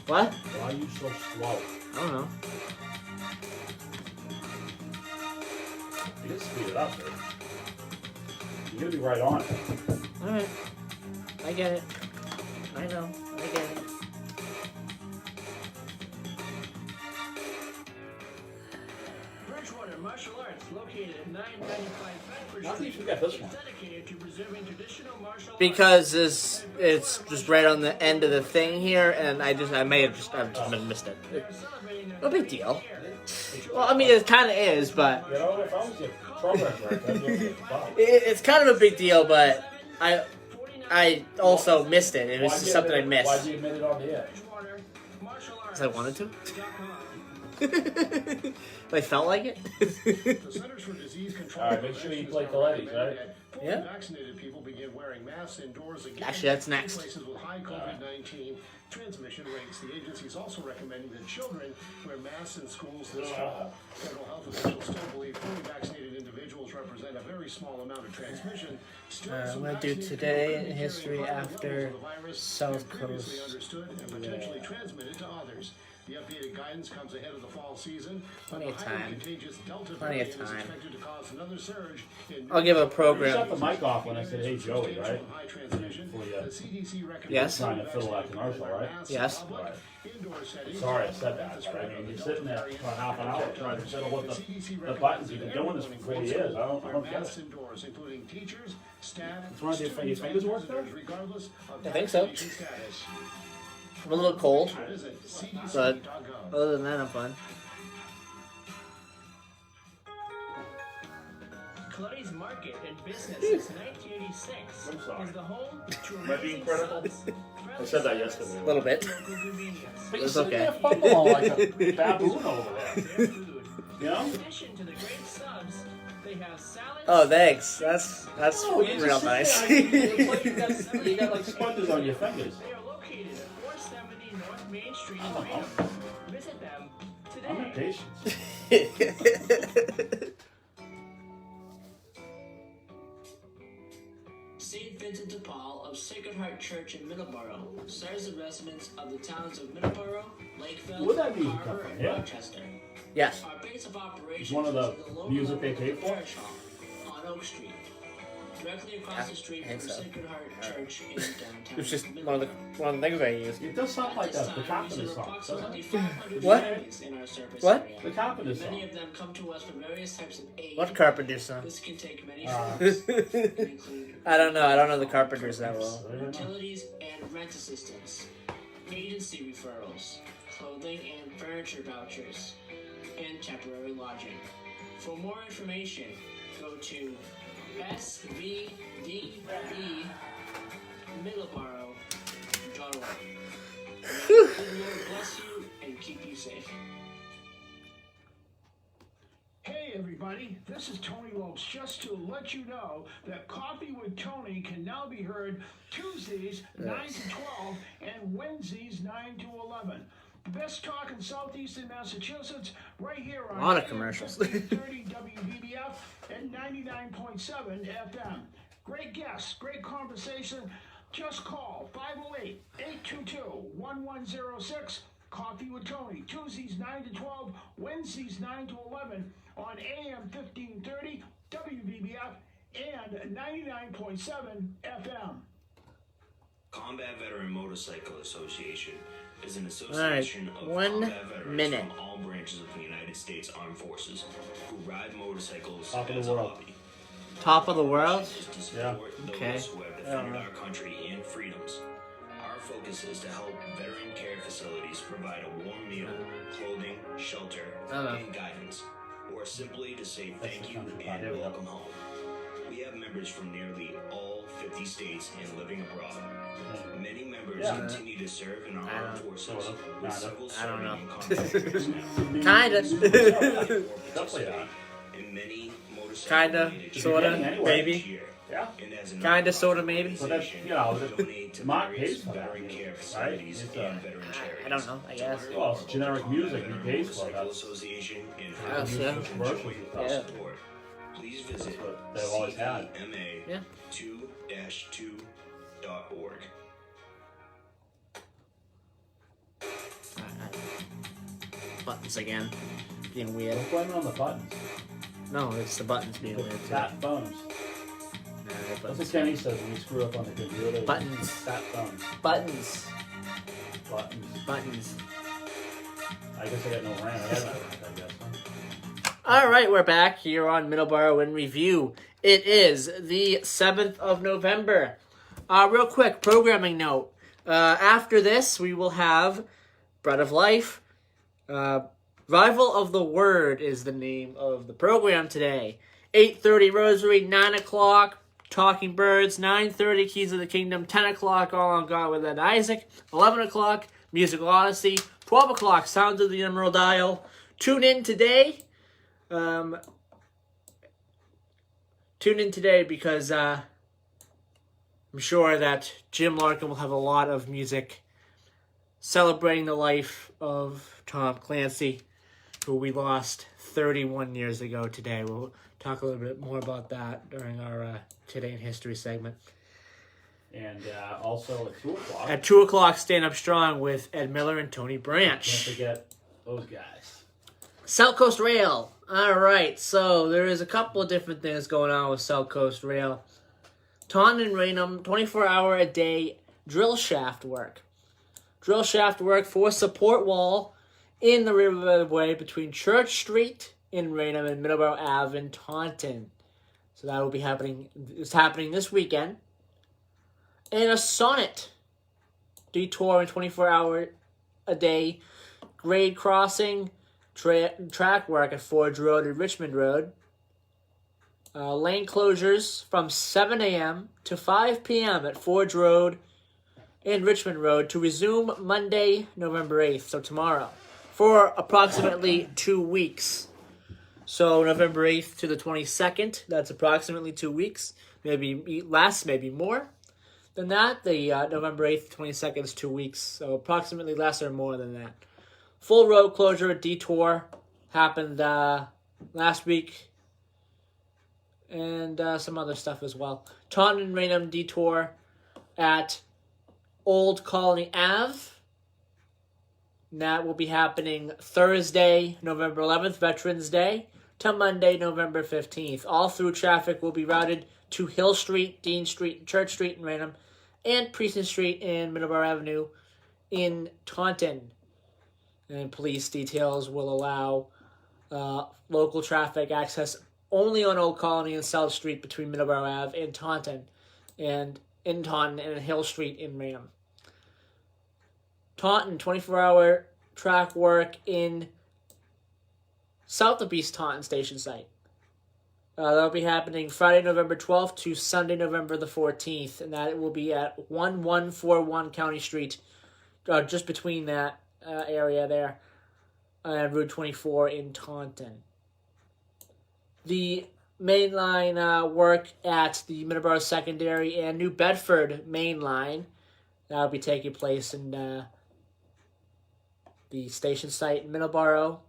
What? Why are you so slow? I don't know. You can speed it up, dude. You're gonna be right on it. All right. I get it. I know. I get it. Bridgewater Martial Arts, located at 995 Bedford How do you Street, forget this is one? dedicated to preserving traditional martial Because it's just right on the end of the thing here, and I may have just missed it. No big deal. Well, I mean, it kind of is, but You know, if I was your program director, I'd be like, it's kind of a big deal. But I also missed it. It was just something I missed. Why'd you admit it on the air? Because I wanted to. I felt like it. The Centers for Disease Control. All right, make sure you play Coletti's, right? Yeah. Vaccinated people begin wearing masks indoors again. Actually, that's next. In places with high COVID-19 transmission rates. The agency is also recommending that children wear masks in schools this fall. Federal health officials still believe fully vaccinated individuals represent a very small amount of transmission. Still, I'm going to do Today in History after South Coast. Understood and potentially transmitted to others. The updated guidance comes ahead of the fall season. Plenty of time. Delta Plenty of variant is time. expected to cause another surge in I'll give a You program. shut the mic off when I said, "Hey, Joey," right? high transmission. Before The you CDC recommends Yes. trying to fill that commercial, right? Yes. Right. Indoor settings. Sorry I said that. Right? I mean, you're sitting there for half an hour trying to fiddle with the buttons. You've been doing this for 4 years. I don't get Masks it. indoors, including teachers, staff, What's wrong with your students, fingers and work though? visitors, regardless of I think so. vaccination status. I'm a little cold, Visit but cdc.gov. other than that, I'm fine. Coletti's Market and Business since 1986 I'm sorry. is the home to Am I being amazing critical? subs, I said that yesterday. A little bit. local convenience. But you're It's sitting okay. there fumbling like a baboon over there. Their food. You know? In addition to the great subs, they have salads. Oh, thanks. That's No, you real just sit nice. there, it's like you got like sponges on your fingers. They are located at 470 North Main Street in Oh. Raynham. Visit them I'm today. impatient. St. Vincent de Paul of Sacred Heart Church in Middleboro serves the residents of the towns of Middleboro, Lakeville, Would that be Carver, come and from here? Rochester. Yes. Our base of operations It's one of the is in the lower music they level paid for? Parish Hall on Oak Street, directly across the street I think from so. Sacred Heart Church in downtown It's just Middleboro. one of the things I use. It does sound like At this the time, we Carpenter serve song, doesn't approximately it? 500 What? families in our service What? area. The Carpenter Many song. of them come to us for various types of aid. What Carpenter song? This can take many Uh, forms. It can include I don't know. I don't know the Carpenters that well. utilities and rent assistance, agency referrals, clothing and furniture vouchers, and temporary lodging. For more information, go to svdbmiddleboro.org. The Lord bless you and keep you safe. Hey everybody, this is Tony Lopes. Just to let you know that Coffee with Tony can now be heard Tuesdays 9 to 12 and Wednesdays 9 to 11. The best talk in southeastern Massachusetts, right here on A lot of commercials. 1530 WBBF and 99.7 FM. Great guests, great conversation. Just call 508-822-1106 Coffee with Tony, Tuesdays 9 to 12, Wednesdays 9 to 11 on AM 1530, WBBF, and 99.7 FM. Combat Veteran Motorcycle Association is an association of 1 combat veterans minute. from all branches of the United States Armed Forces who ride motorcycles Top of as the a world. hobby. Top of the world? Is to support Okay. those who have defended our country and freedoms. Our focus is to help veteran care facilities provide a warm meal, clothing, shelter, and guidance, or simply to say thank you and welcome home. We have members from nearly all 50 states and living abroad. Many members continue to serve in our armed forces, with several serving in combat units now. Kinda. In many motorcycle Kinda, sorta, maybe. Yeah. Kinda, sorta, maybe. But that's, you know, Mark pays for that, veteran care right? facilities It's, and veteran charities. I don't know, I guess. Well, it's generic music he pays for. Motorcycle That's Association in Oh, so. commercials Yeah. support. Please visit what they've always had. Yeah. CEMA2-2.org. Buttons again. Being weird. Don't blame it on the buttons. No, it's the buttons being The weird. too. fat thumbs. That's what Kenny says when you screw up on the computer. Buttons. Fat thumbs. Buttons. Buttons. Buttons. I guess I got no rant. I had no rant, I guess. Huh? Alright, we're back here on Middleboro in Review. It is the 7th of November. Real quick, programming note. After this, we will have Bread of Life. Rival of the Word is the name of the program today. 8:30 Rosary, 9 o'clock Talking Birds, 9:30 Keys of the Kingdom, 10 o'clock All on God with Ed Isaac, 11 o'clock Musical Odyssey, 12 o'clock Sounds of the Emerald Isle. Tune in today. Tune in today because I'm sure that Jim Larkin will have a lot of music celebrating the life of Tom Clancy, who we lost 31 years ago today. We'll talk a little bit more about that during our Today in History segment. And also at 2 o'clock. At 2 o'clock, Stand Up Strong with Ed Miller and Tony Branch. Can't forget those guys. South Coast Rail. All right, so there is a couple of different things going on with South Coast Rail. Taunton and Raynham, 24-hour-a-day drill shaft work. Drill shaft work for support wall in the riverway between Church Street in Raynham and Middleboro Ave in Taunton. So that will be happening. It's happening this weekend. And a sonnet detour and 24-hour-a-day grade crossing track work at Forge Road and Richmond Road. Lane closures from 7 a.m. to 5 p.m. at Forge Road and Richmond Road to resume Monday, November 8th, so tomorrow, for approximately 2 weeks. So November 8th to the 22nd, that's approximately 2 weeks, maybe less, maybe more than that. The November 8th, 22nd is 2 weeks, so approximately less or more than that. Full road closure at Detour happened last week, and some other stuff as well. Taunton and Raynham Detour at Old Colony Ave. And that will be happening Thursday, November 11th, Veterans Day, to Monday, November 15th. All through traffic will be routed to Hill Street, Dean Street, Church Street in Raynham, and Preston Street and Middleborough Avenue in Taunton. And police details will allow local traffic access only on Old Colony and South Street between Middleborough Ave and Taunton, and in Taunton and Hill Street in Raynham. Taunton, 24-hour track work in south of East Taunton Station site. That'll be happening Friday, November 12th to Sunday, November the 14th, and that will be at 1141 County Street, just between that area there, and Route 24 in Taunton. The mainline work at the Middleboro Secondary and New Bedford main line, that'll be taking place in the station site in Middleboro.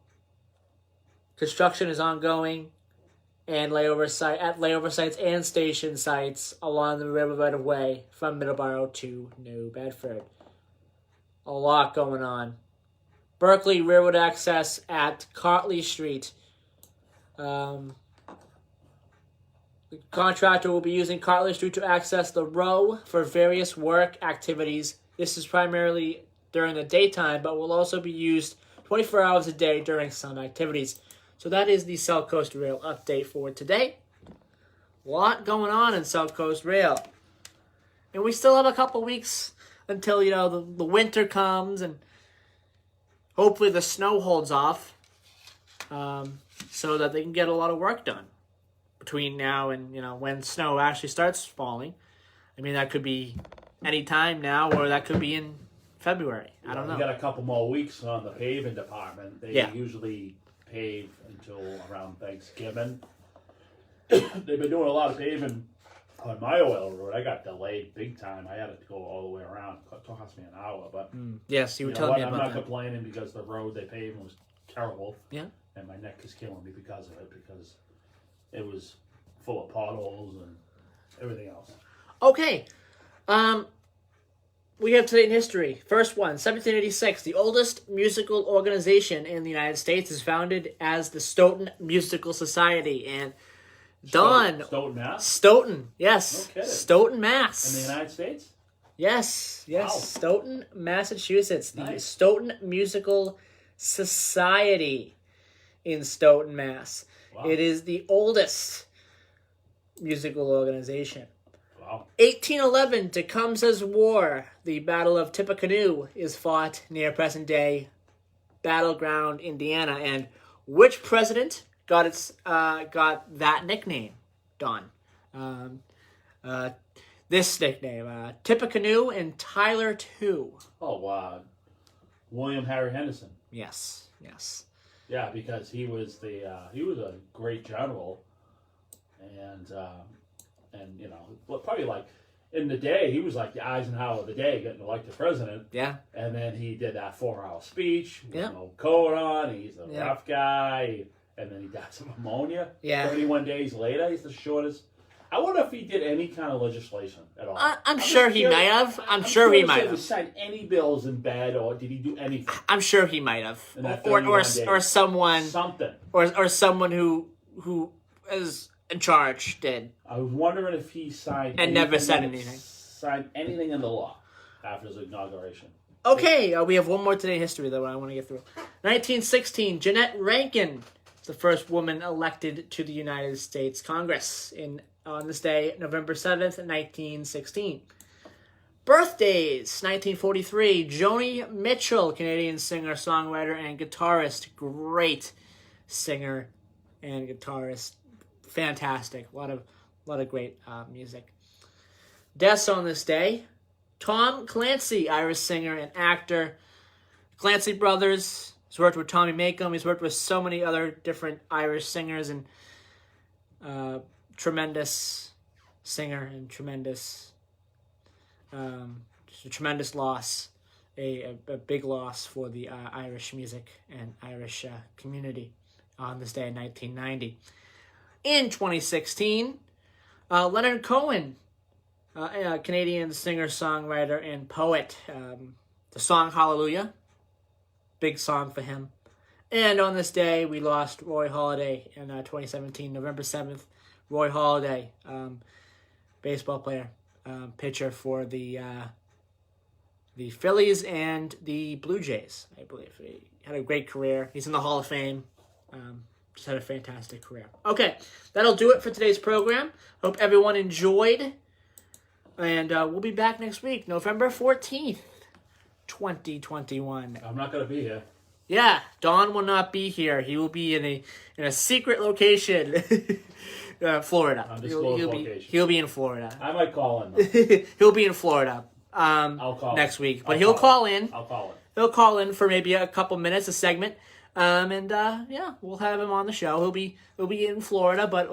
Construction is ongoing and layover sites and station sites along the river right of way from Middleboro to New Bedford. A lot going on. Berkeley Railroad access at Cartley Street. The contractor will be using Cartley Street to access the row for various work activities. This is primarily during the daytime, but will also be used 24 hours a day during some activities. So that is the South Coast Rail update for today. A lot going on in South Coast Rail. And we still have a couple weeks until, the winter comes and hopefully the snow holds off so that they can get a lot of work done between now and, when snow actually starts falling. I mean, that could be any time now, or that could be in February. I don't know. We got a couple more weeks on the paving department. They usually pave until around Thanksgiving. They've been doing a lot of paving on my oil road. I got delayed big time. I had to go all the way around. It cost me an hour, but yes, you were telling me about that. I'm not complaining because the road they paved was terrible. Yeah, and my neck is killing me because of it, because it was full of potholes and everything else. Okay, we have today in history. First one, 1786. The oldest musical organization in the United States is founded as the Stoughton Musical Society, and Don Stoughton, Mass? Stoughton, yes. No kidding. Stoughton, Mass. In the United States? Yes. Wow. Stoughton, Massachusetts. The Nice. Stoughton Musical Society in Stoughton, Mass. Wow. It is the oldest musical organization. Wow. 1811, Tecumseh's War. The Battle of Tippecanoe is fought near present-day Battleground, Indiana. And which president got that nickname, Don? This nickname, Tippecanoe and Tyler 2. Oh, wow. William Harry Henderson. Yes. Yeah, because he was a great general, and probably like in the day he was like the Eisenhower of the day, getting elected president. Yeah. And then he did that 4-hour speech with Yeah. no coat on. He's a Yeah. rough guy, and then he dies of pneumonia. Yeah. 31 days later, he's the shortest. I wonder if he did any kind of legislation at all. I'm sure he might have. I'm sure he might Did have. he sign any bills in bed, or did he do anything? I'm sure he might have. In that Or 31 days. someone. Something. Or someone who is in charge did. I was wondering if he signed And never said anything. anything. Signed anything in the law after his inauguration. Okay, we have one more today in history that I want to get through. 1916, Jeanette Rankin, the first woman elected to the United States Congress on this day, November 7th, 1916. Birthdays, 1943, Joanie Mitchell, Canadian singer, songwriter, and guitarist. Great singer and guitarist. Fantastic. A lot of great music. Deaths on this day, Tom Clancy, Irish singer and actor. Clancy Brothers. He's worked with Tommy Makem. He's worked with so many other different Irish singers, and tremendous singer and tremendous, just a tremendous loss, a big loss for the Irish music and Irish community on this day in 1990. In 2016, Leonard Cohen, a Canadian singer, songwriter, and poet. The song Hallelujah, big song for him. And on this day, we lost Roy Halladay in 2017, November 7th. Roy Halladay, baseball player, pitcher for the Phillies and the Blue Jays, I believe. He had a great career. He's in the Hall of Fame. Just had a fantastic career. Okay, that'll do it for today's program. Hope everyone enjoyed. And we'll be back next week, November 14th, 2021. I'm not going to be here. Yeah, Don will not be here. He will be in a secret location, Florida. Undisclosed location. He'll be in Florida. I might call in, though. He'll be in Florida I'll call next in. week. But he'll call in. I'll call in. He'll call in for maybe a couple minutes, a segment. Yeah, we'll have him on the show. He'll be in Florida, but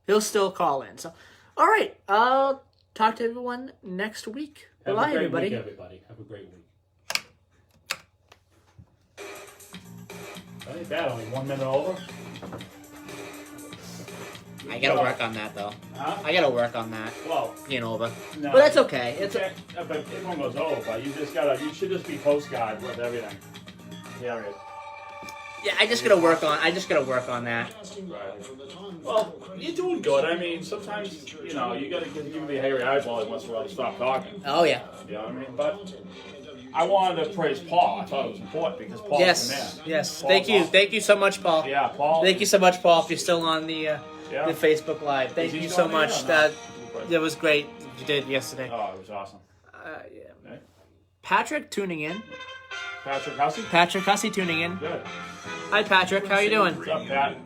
he'll still call in. So, all right. I'll talk to everyone next week. Bye, everybody. Week, everybody. Have a great week. That ain't bad. Only 1 minute over. I gotta work on that, though. Huh? I gotta work on that. Well, being over. No, But that's okay. But everyone goes over. You should just be post guide with everything. hear it. Yeah, I just gotta work on that. Right. Well, you're doing good. I mean, sometimes, you gotta give me a hairy eyeball once in a while to stop talking. Oh, yeah. You know what I mean? But I wanted to praise Paul. I thought it was important because Paul's the man. Yes. Paul, Thank you so much, Paul. Yeah, Paul. Thank you so much, Paul, if you're still on the Facebook Live. Thank you so much. That was great you did yesterday. Oh, it was awesome. Yeah. Right. Patrick tuning in. Patrick Hussey? Patrick Hussey tuning in. Good. Hi, Patrick. How you doing? What's up, Pat?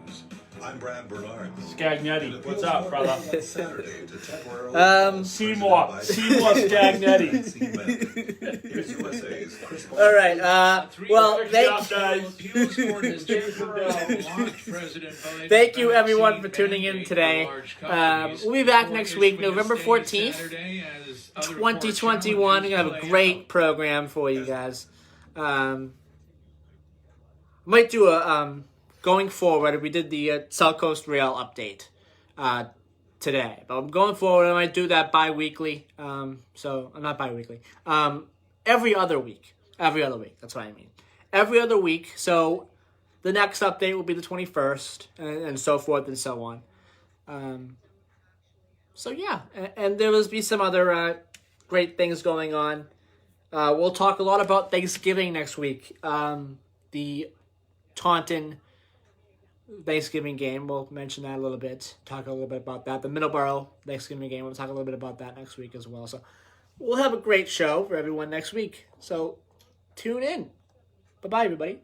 I'm Brad Bernard. Scagnetti. What's up, brother? Saturday to temporarily Seymour Scagnetti. All right. Well, thank you everyone for tuning in today. We'll be back next week, November 14th, 2021. We're gonna have a great program for you guys. Might do a going forward. We did the South Coast Rail update today, but going forward, I might do that bi-weekly. So not bi-weekly. Every other week. That's what I mean. Every other week. So the next update will be the 21st, and so forth and so on. So yeah, and there will be some other great things going on. We'll talk a lot about Thanksgiving next week. The Taunton Thanksgiving game, we'll mention that a little bit. Talk a little bit about that. The Middleboro Thanksgiving game, we'll talk a little bit about that next week as well. So we'll have a great show for everyone next week. So tune in. Bye-bye, everybody.